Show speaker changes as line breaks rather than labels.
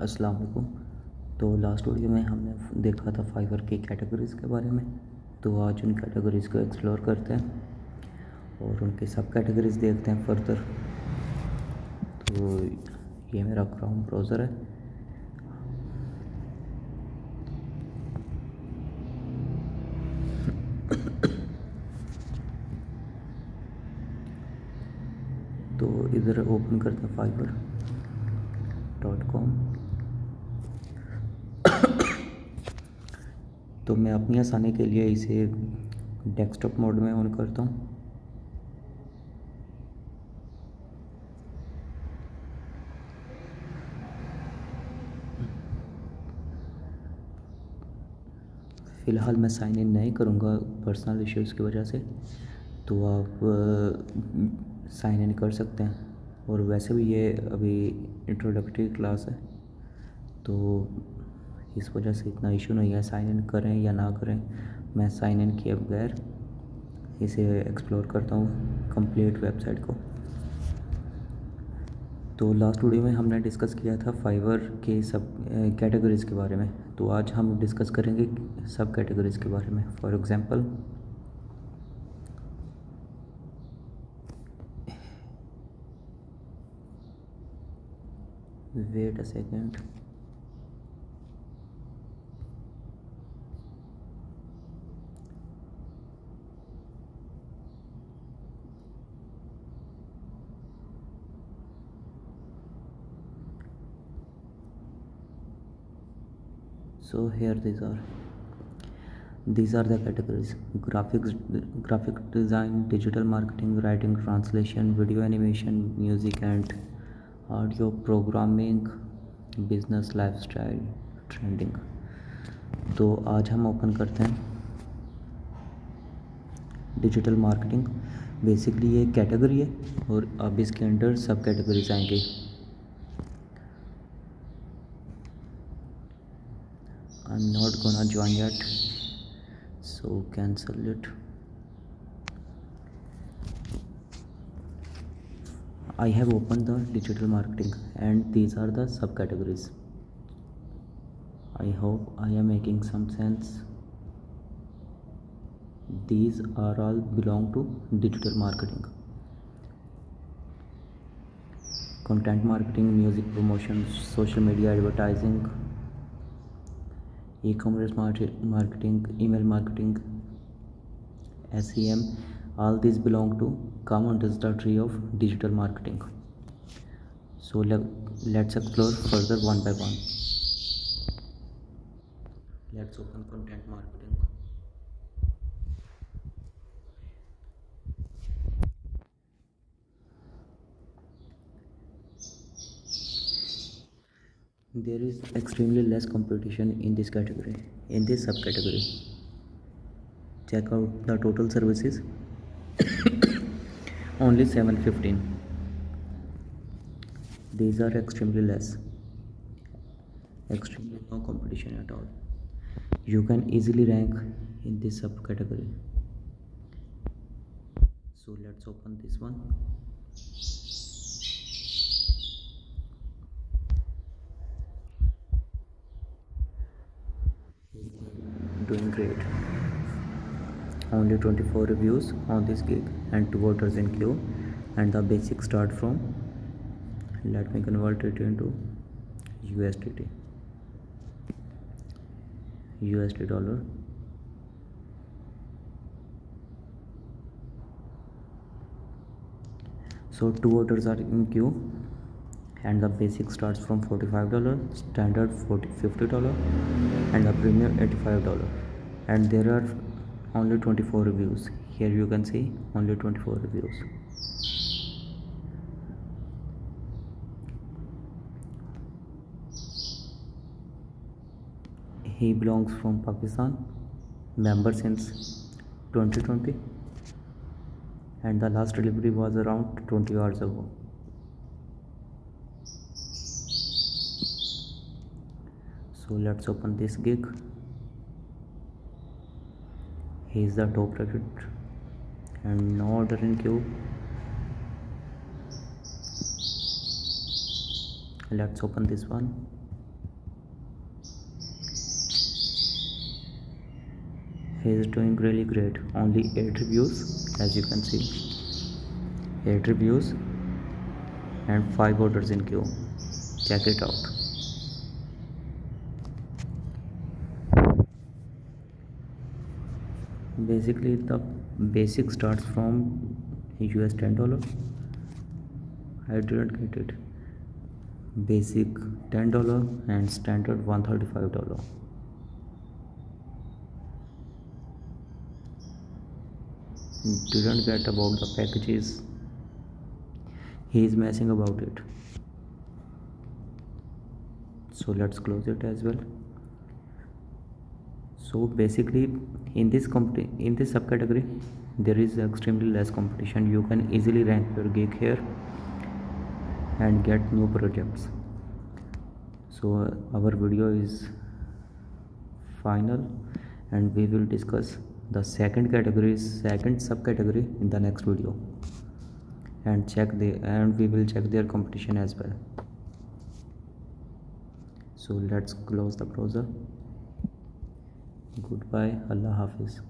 अस्सलाम वालेकुम। तो लास्ट वीडियो में हमने देखा था फाइवर की कैटेगरीज़ के बारे में। तो आज उन कैटेगरीज़ को एक्सप्लोर करते हैं और उनके सब कैटेगरीज़ देखते हैं फर्दर। तो ये मेरा क्रोम ब्राउज़र है। तो इधर ओपन करते हैं fiverr.com। तो मैं अपनी आसानी के लिए इसे डेस्कटॉप मोड में ऑन करता हूँ। फ़िलहाल मैं साइन इन नहीं करूँगा पर्सनल इश्यूज़ की वजह से, तो आप साइन इन कर सकते हैं। और वैसे भी ये अभी इंट्रोडक्टरी क्लास है, तो इस वजह से इतना इशू नहीं है साइन इन करें या ना करें। मैं साइन इन किए बगैर इसे एक्सप्लोर करता हूँ कंप्लीट वेबसाइट को। तो लास्ट वीडियो में हमने डिस्कस किया था फाइवर के सब कैटेगरीज़ के बारे में। तो आज हम डिस्कस करेंगे सब कैटेगरीज़ के बारे में। For example, wait a second. So here these are the categories: graphic design, digital marketing, writing, translation, video animation, music and audio, programming, business, lifestyle, trending। तो आज हम ओपन करते हैं डिजिटल मार्केटिंग। बेसिकली ये category है और अब इसके अंडर सब कैटेगरीज आएंगे। I'm not gonna join yet, so cancel it. I have opened the digital marketing and these are the subcategories. I hope I am making some sense. These are all belong to digital marketing: content marketing, music promotion, social media advertising, e-commerce marketing, email marketing, SEM. All these belong to come under the tree of digital marketing. So let's explore further one by one. Let's open content marketing. There is extremely less competition in this category, in this subcategory. Check out the total services. Only 715. These are extremely less. Extremely no competition at all. You can easily rank in this subcategory. So let's open this one. Doing great. Only 24 reviews on this gig and 2 orders in queue, and the basic start from, let me convert it into USD dollar. So 2 orders are in queue and the basic starts from $45, standard $50, and the premium $85. And there are only 24 reviews. Here you can see only 24 reviews. He belongs from Pakistan, member since 2020, and the last delivery was around 20 hours ago. So let's open this gig. He is the top rated and no order in queue. Let's open this one. He is doing really great. Only 8 reviews, as you can see. 8 reviews and 5 orders in queue. Check it out. Basically the basic starts from US $10. I didn't get it. Basic $10 and standard $135. Didn't get about the packages. He is messing about it. So let's close it as well. So basically in this subcategory there is extremely less competition. You can easily rank your gig here and get new projects. So our video is final and we will discuss the second subcategory in the next video and we will check their competition as well. So let's close the browser. Goodbye. Allah Hafiz.